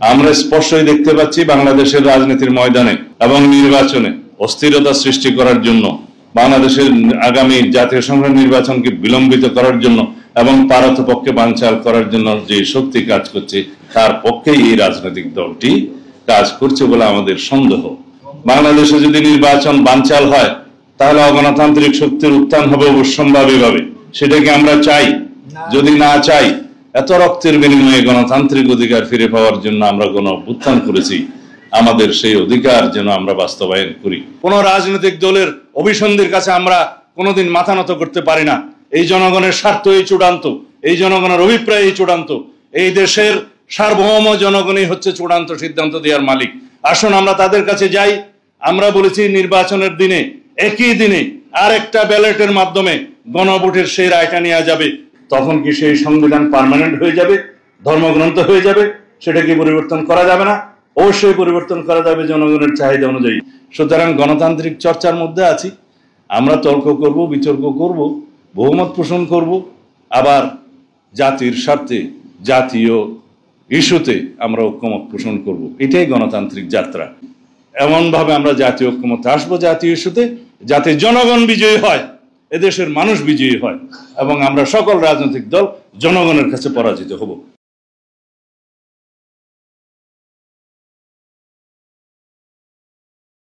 আমরা স্পষ্টই দেখতে পাচ্ছি বাংলাদেশের রাজনীতির ময়দানে এবং নির্বাচনে অস্থিরতা সৃষ্টি করার জন্য, বাংলাদেশের আগামী জাতীয় সংসদ নির্বাচনকে বিলম্বিত করার জন্য এবং পারতপক্ষে বানচাল করার জন্য যে শক্তি কাজ করছে তার পক্ষেই এই রাজনৈতিক দলটি কাজ করছে বলে আমাদের সন্দেহ। বাংলাদেশে যদি নির্বাচন বানচাল হয় তাহলে অগণতান্ত্রিক শক্তির উত্থান হবে অবশ্যম্ভাবীভাবে। সেটাকে আমরা চাই? যদি না চাই, এত রক্তের বিনিময়ে গণতান্ত্রিক অধিকার ফিরে পাওয়ার জন্য আমরা গণ অভ্যুত্থান করেছি, আমাদের সেই অধিকার যেন আমরা বাস্তবায়ন করি। কোন রাজনৈতিক দলের অভিসন্ধির কাছে আমরা কোনোদিন মাথা নত করতে পারি না। এই জনগণের স্বার্থ এই চূড়ান্ত, এই জনগণের অভিপ্রায় এই চূড়ান্ত, এই দেশের সার্বভৌম জনগণই হচ্ছে চূড়ান্ত সিদ্ধান্ত দেওয়ার মালিক। আসুন আমরা তাদের কাছে যাই। আমরা বলেছি নির্বাচনের দিনে, একই দিনে আরেকটা ব্যালটের মাধ্যমে গণভোটের সেই রায়টা নেওয়া যাবে। তখন কি সেই সংবিধান পার্মানেন্ট হয়ে যাবে, ধর্মগ্রন্থ হয়ে যাবে? সেটা কি পরিবর্তন করা যাবে না? অবশ্যই পরিবর্তন করা যাবে জনগণের চাহিদা অনুযায়ী। সুতরাং গণতান্ত্রিক চর্চার মধ্যে আছি। আমরা তর্ক করব, বিতর্ক করব, বহুমত পোষণ করব, আবার জাতির স্বার্থে জাতীয় ইস্যুতে আমরা ঐক্যমত পোষণ করব। এটাই গণতান্ত্রিক যাত্রা। এমনভাবে আমরা জাতীয় ঐক্যমতে আসবো জাতীয় ইস্যুতে, যাতে জনগণ বিজয়ী হয়, এদেশের মানুষ বিজয়ী হয় এবং আমরা সকল রাজনৈতিক দল জনগণের কাছে পরাজিত হব।